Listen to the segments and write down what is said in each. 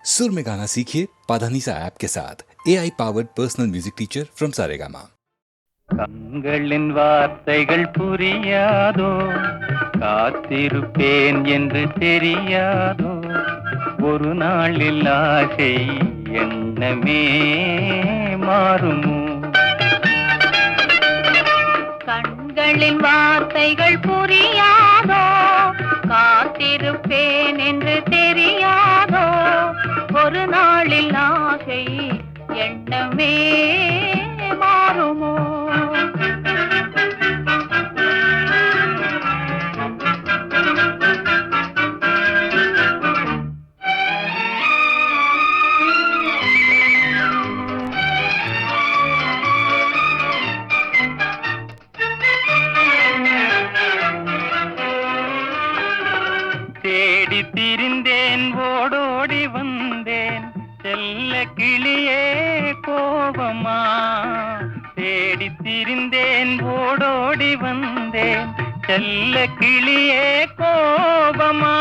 सुर में गाना सीखिए पाधानीसा ऐप के साथ AI powered personal music teacher from Saregama. கண்களின் வார்த்தைகள் புரியாதோ, காத்திருப்பேன் என்று தெரியாதோ, ஒரு நாளில் ஆசை எண்ணமே மாறுமோ. கண்களின் வார்த்தைகள் புரியாதோ, காத்திருப்பேன் என்று தெரியாதோ, ஒரு நாளில் ஆசை எண்ணமே மாறுமோ. தேடி திரிந்தேன், ஓடோடி வந்தேன், செல்ல கிளியே கோபமா. தேடி திரிந்தேன், ஓடோடி வந்தேன், செல்ல கிளியே கோபமா.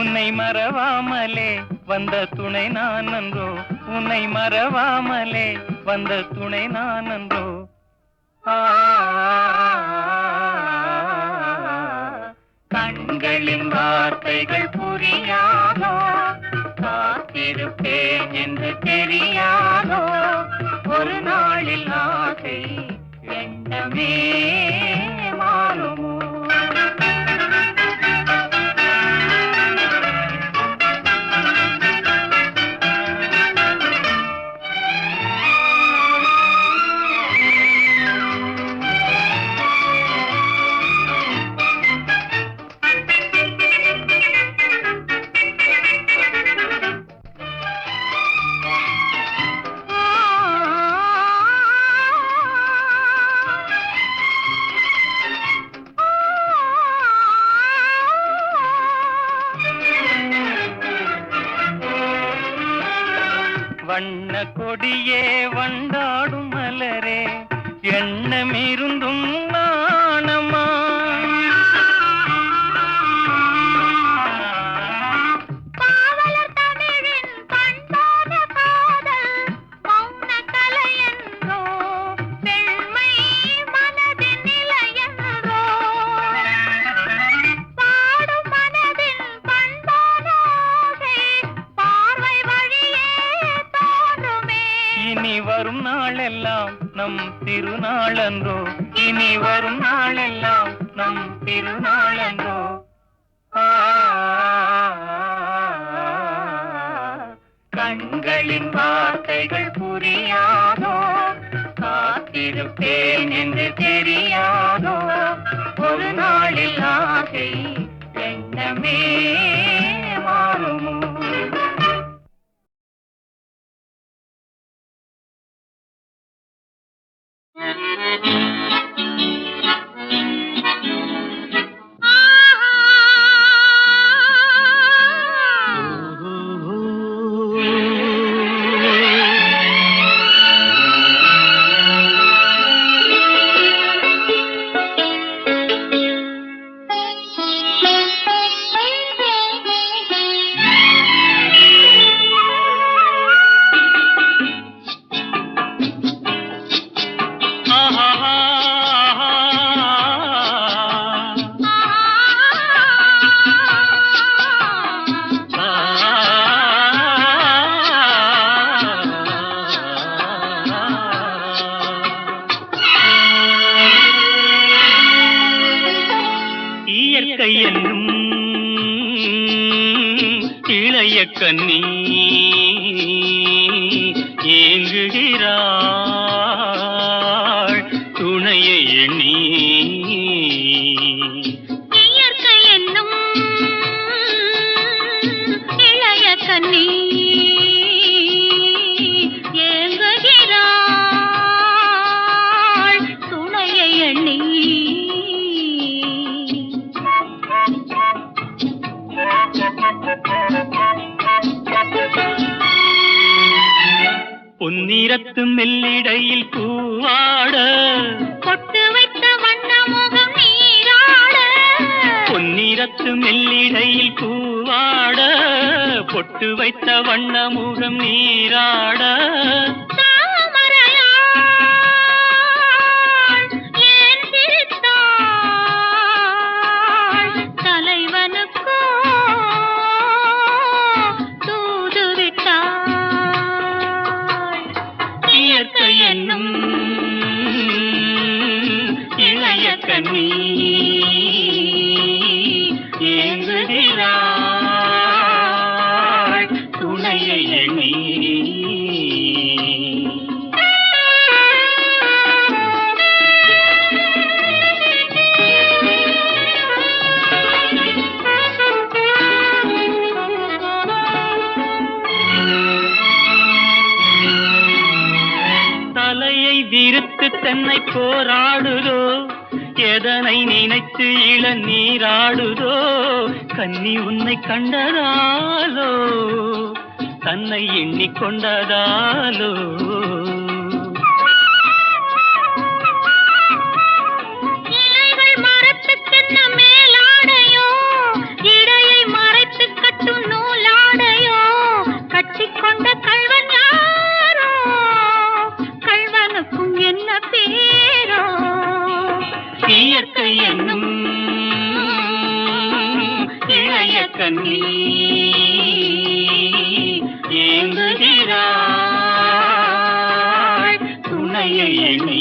உன்னை மறவாமலே வந்த துணை நான் அன்றோ, உன்னை மறவாமலே வந்த துணை நான் அன்றோ. கண்களின் வார்த்தைகள் புரியாதோ, காத்திருப்பேன் என்று தெரியாதோ, ஒரு நாளில் ஆசை எண்ணமே மாறுமோ. வண்ண கொடியே வண்டாடும் மலரே, எண்ணமிருந்தும் நாணமா. பாவலர் தமிழின் பண்பான காதல் மௌன கலை என்றோ, பெண்மை மனதின் நிலை என்றோ, பாடும் மனதின் பண்பான ஆசை பார்வை வழியே தோன்றுமே. இனி வரும் நாளெல்லாம் நம் திருநாளன்றோ, இனி வரும் நாளெல்லாம் நம் திருநாளன்றோ. கண்களின் வார்த்தைகள் புரியாதோ, காத்திருப்பேன் என்று தெரியாதோ, ஒரு நாளில் ஆசை எண்ணமே மாறுமோ. இயற்கை என்னும் இளைய கன்னி ஏங்குகிறாள் துணையை எண்ணி. இயற்கை என்னும் இளைய கன்னி ஏங்குகிறாள் துணை பொன்னிறத்து மெல்லிடையில் பூவாட பொட்டு வைத்த வண்ண முகம் நீராட பொன்னிறத்து மெல்லிடையில் பூவாட பொட்டு வைத்த வண்ண முகம் நீராட தாமரையாள் ஏன் சிரித்தாள் தலைவனுக்கோ தூது விட்டாள் இயற்கை என்னும் இளைய கண்ணி ஏங்குகிறாள் துணையை எண்ணி தலையை விரித்து தென்னை போராடுதோ எதனை நினைத்து இளநீராடுதோ கன்னி உன்னை கண்டதாலோ தன்னை எண்ணிக்கொண்டதாலோ இலைகள் மரத்துக்கென்ன மேலாடையோ இடையை மறைத்து கட்டும் நூலாடையோ கட்டிக்கொண்ட கள்வன் யாரோ கள்வனுக்கும் என்ன பேரோ இயற்கை என்னும் இளைய கண்ணி ஏங்குகிறாள் துணையை எண்ணி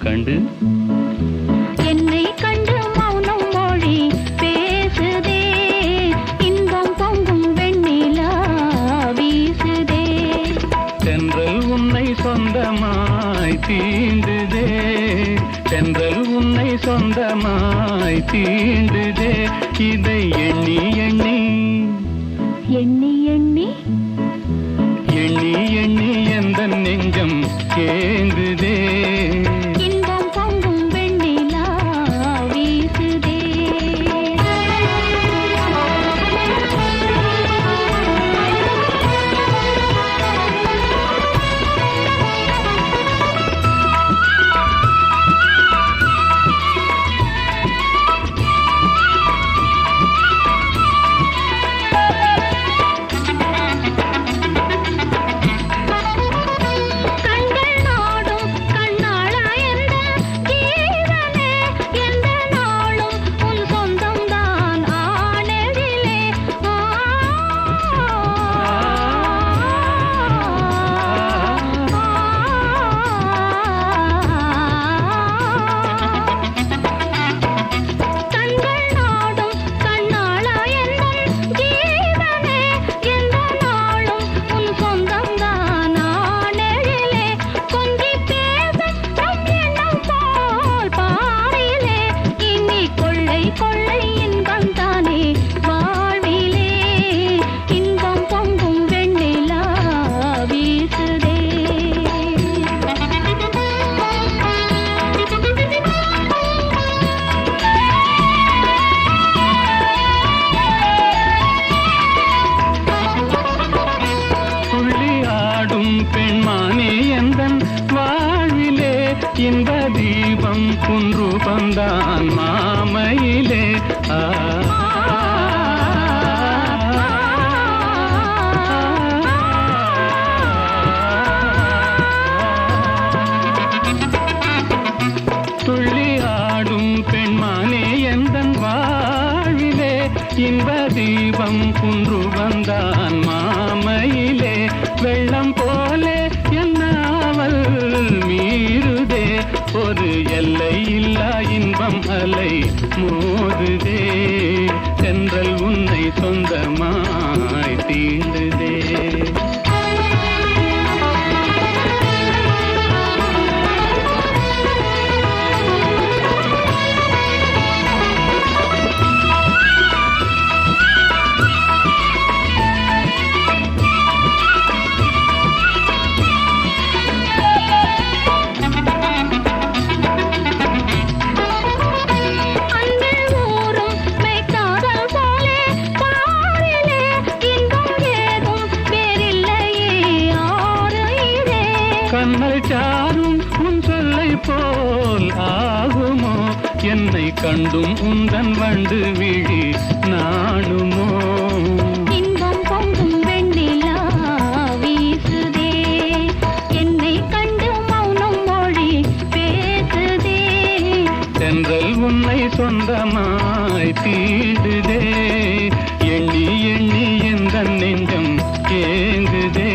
கண்டு என்னை கண்டு மௌனம் மொழி பேசுதே, இன்பம் பொங்கும் வெண்ணிலா வீசுதே. தென்றல் உன்னை சொந்தமாய் தீண்டுதே, தென்றல் உன்னை சொந்தமாய் தீண்டுதே. இதை எண்ணி எண்ணி எண்ணி எண்ணி எண்ணி எண்ணி எந்த நெஞ்சம் ஏங்குதே. இன்பம் பொங்கும் வெண்ணிலா வீசுதே. கண்கள் நாடும் கண்ணாளா எந்த ஜீவனே, எந்த நாளும் உன் சொந்தம்தான் ஆனதிலே. கண்கள் நாடும் கண்ணாளா எந்த ஜீவனே, எந்த நாளும் உன் சொந்தம்தான் ஆனதிலே. கொஞ்சி பேச நம் எண்ணம் போல் பாரிலே, இனி கொள்ளை கொள்ளை இன்பம் தானே வாழ்விலே. இன்பம் பொங்கும் வெண்ணிலா வீசுதே. துள்ளி ஆடும் பெண்மானே எந்தன் வாழ்விலே, இன்ப தீபம் குன்று பந்தான் மாமையிலே. துள்ளி ஆடும் பெண்மானே எந்தன் வாழ்விலே, இன்ப தீபம் குன்று வந்தான் மாமையிலே. வெள்ளம் போலே என்னாவல் மீறுதே, ஒரு எல்லை இல்லா இன்பம் அலை மோதுதே. தென்றல் உன்னை சொந்தமாய் தீண்டுதே. அன்பில் ஊறும் மெய்க்காதல் போலே பாரிலே, இன்பம் ஏதும் வேறில்லையே ஆறுயிரே. கண்ணல் சாரும் உன் சொல்லை போல் ஆகுமோ, என்னை கண்டும் உந்தன் வண்டு விழி நாணுமோ. இன்பம் பொங்கும் வெண்ணிலா வீசுதே, என்னை கண்டு மௌனம் மொழி பேசுதே. தென்றல் உன்னை சொந்தமாய் தீண்டுதே, எண்ணி எண்ணி எந்த நெஞ்சம் ஏங்குதே.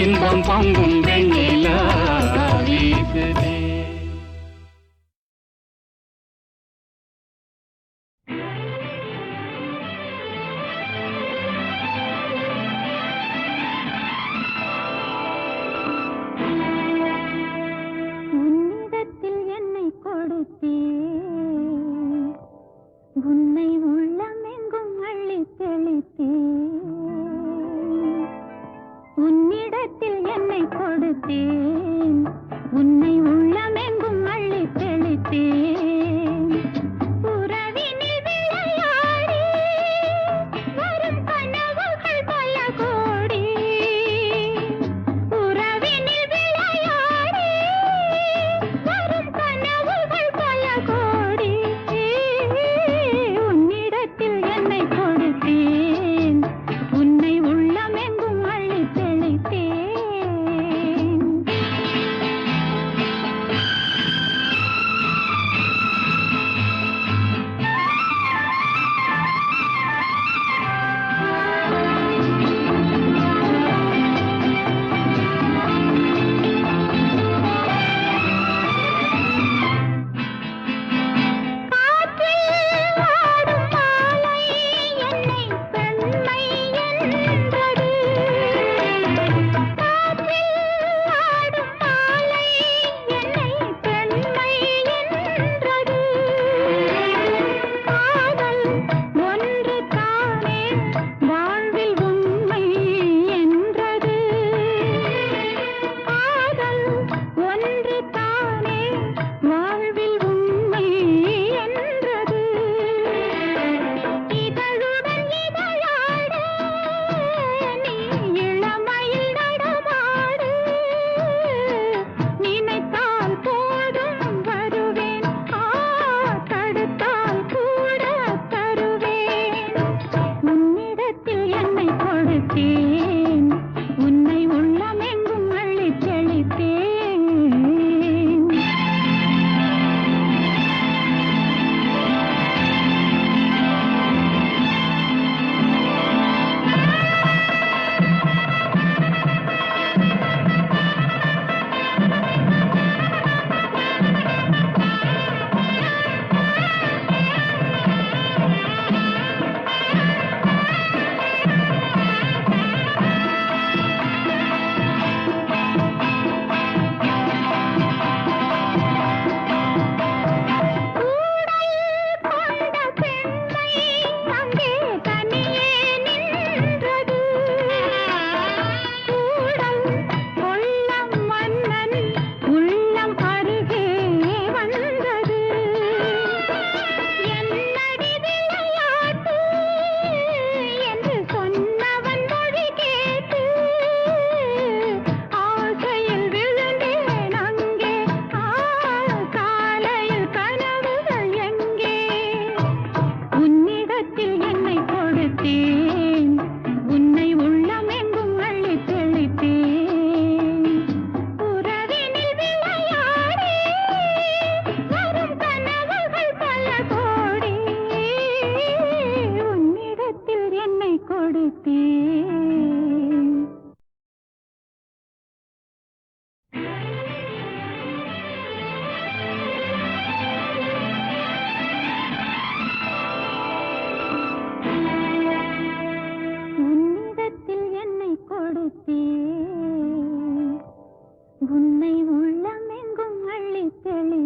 இன்பம் பொங்கும் வெண்ணிலா வீசுதே. உன்னிடத்தில் என்னை கொடுத்தேன், உன்னை உள்ளமெங்கும் அள்ளித் தெளித்தேன். உன்னிடத்தில் என்னை கொடுத்தேன், உன்னை உள்ள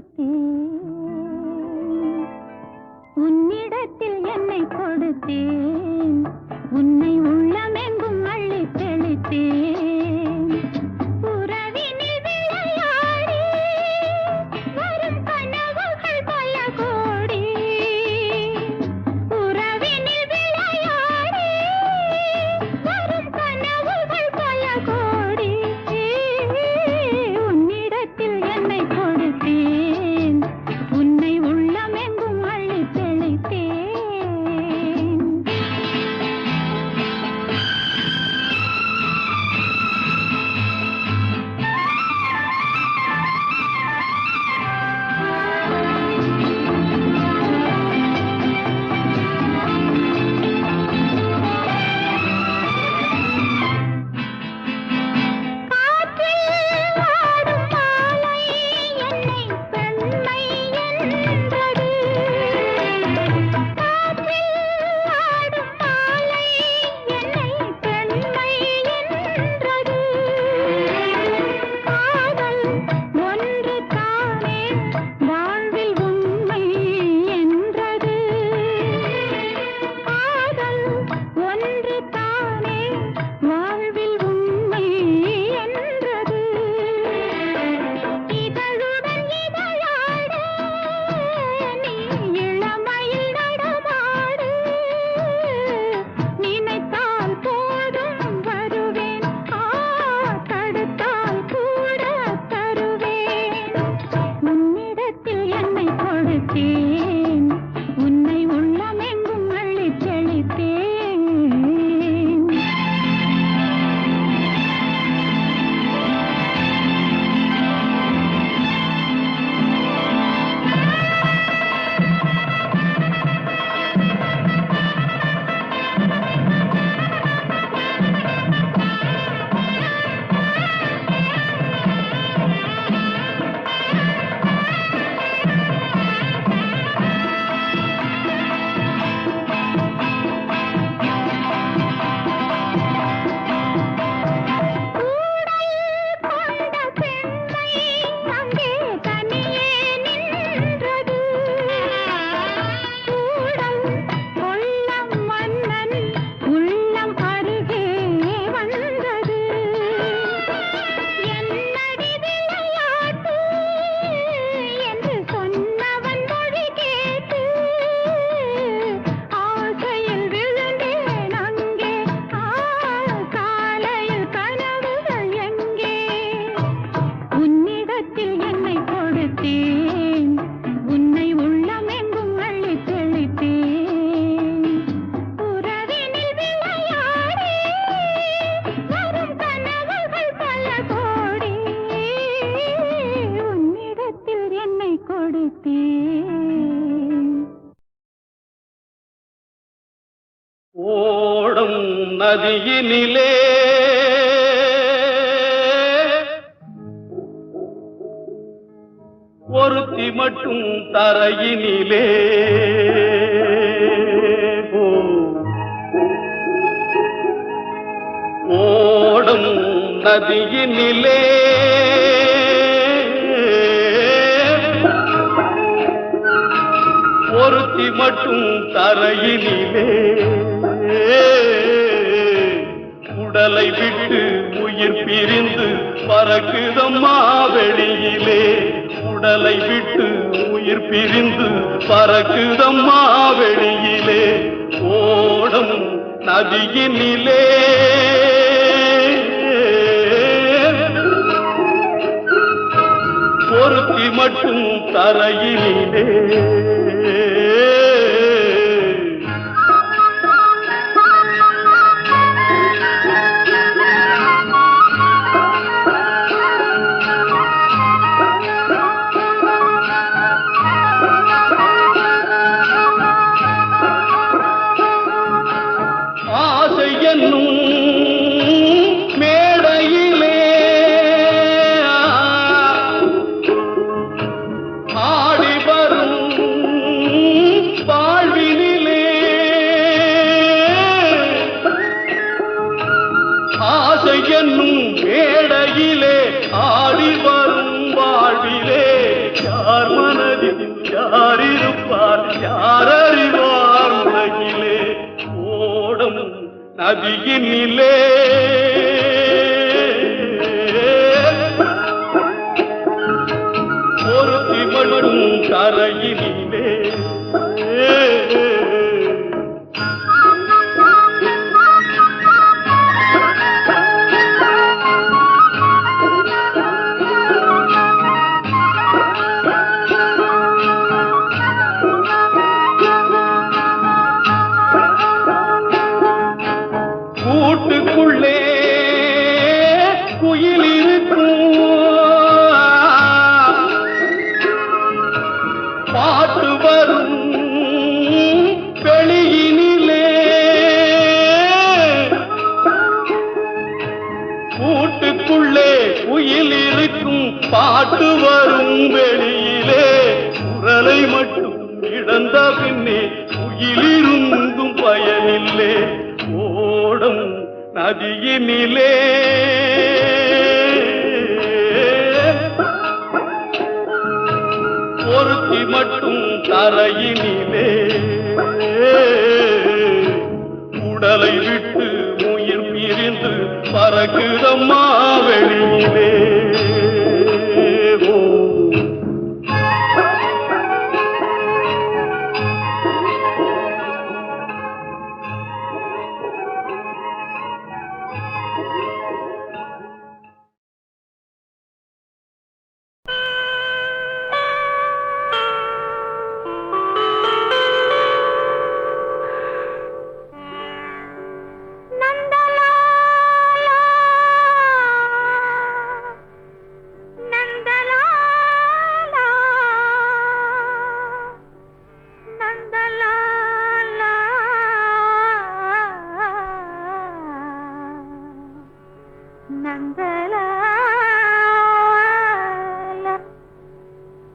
தெளித்தேன் உன்னிடத்தில் என்னை கொடுத்தேன் உன்னை உள்ளமெங்கும் அள்ளி தெளித்தேன் உறவினில் விளையாடி வரும் கனவுகள் பல கோடி உறவினில் விளையாடி வரும் கனவுகள் பல கோடி உன்னிடத்தில் என்னை கொடுத்தேன் உன்னை உள்ளமெங்கும் அள்ளி தெளித்தேன் காற்றில் ஆடும் மாலை என்னை பெண்மை என்றது காற்றில் ஆடும் மாலை என்னை பெண்மை என்றது காதல் ஒன்று தானே வாழ்வில் உண்மை என்றது காதல் ஒன்று தானே வாழ்வில் உண்மை என்றது இதழுடன் இதழாட நீ இளமையில் நடமாடு நினைத்தால் போதும் வருவேன் தடுத்தால் கூட தருவேன் உன்னிடத்தில் என்னை கொடுத்தேன் உன்னை உள்ளமெங்கும் அள்ளி தெளித்தேன் கொண்ட பெண்மை அங்கே தனியே நின்றது கூடம் கொள்ளம் மன்னன் உள்ளம் அருகே வந்தது என்னடி விளையாட்டு என்று சொன்னவன் மொழி கேட்டு ஆசையில் விழுந்தேன் அங்கே காலையில் கனவுகள் எங்கே உன்னிடத்தில் என்னை கொடுத்தேன் உன்னை உள்ளமெங்கும் அள்ளி தெளித்தேன் உறவினில் விளையாடி வரும் கனவுகள் பல கோடி உன்னிடத்தில் என்னை கொடுத்தேன் ஓடும் நதியினிலே ஒருத்தி மட்டும் தரையினிலே ஓடும் நதியினிலே ஒருத்தி மட்டும் தரையினிலே உடலை விட்டு உயிர் பிரிந்து பறக்குதம்மா வெளியிலே உடலை விட்டு உயிர் பிரிந்து பறக்குதம்மா வெளியிலே ஓடும் நதியினிலே ஒருத்தி மட்டும் தரையினிலே ஆசை என்னும் மேடையிலே ஆடி வரும் யார் மனதில் யார் இருப்பார் யார் அறிவார் உலகிலே ஓடும் நதியினிலே ஒருத்தி மட்டும் கரையினிலே கூட்டுக்குள்ளே குயில் இருக்கும் பாட்டு வரும் வெளியினிலே கூட்டுக்குள்ளே குயில் இருக்கும் பாட்டு வரும் வெளியிலே குரலை மட்டும் இழந்த பின்னே குயிலிருந்தும் பயனில்லை ஓடும் நதியினிலே ஒருத்தி மட்டும் தரையினிலே உடலை விட்டு உயிர் பிரிந்து பறக்குதம்மா வெளியிலே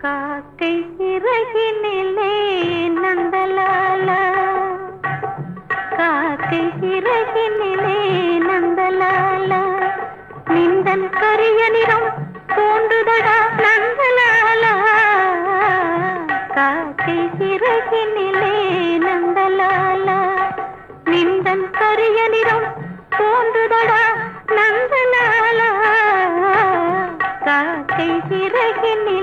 காக்கை சிறகினிலே நந்தலாலா காக்கை சிறகினிலே நந்தலாலா நிந்தன் கரிய நிறம் தோன்றுதடா நந்தலாலா காக்கை சிறகினிலே நந்தலாலா நிந்தன் கரிய நிறம் தோன்றுதடா நந்தலாலா காக்கை சிறகினிலே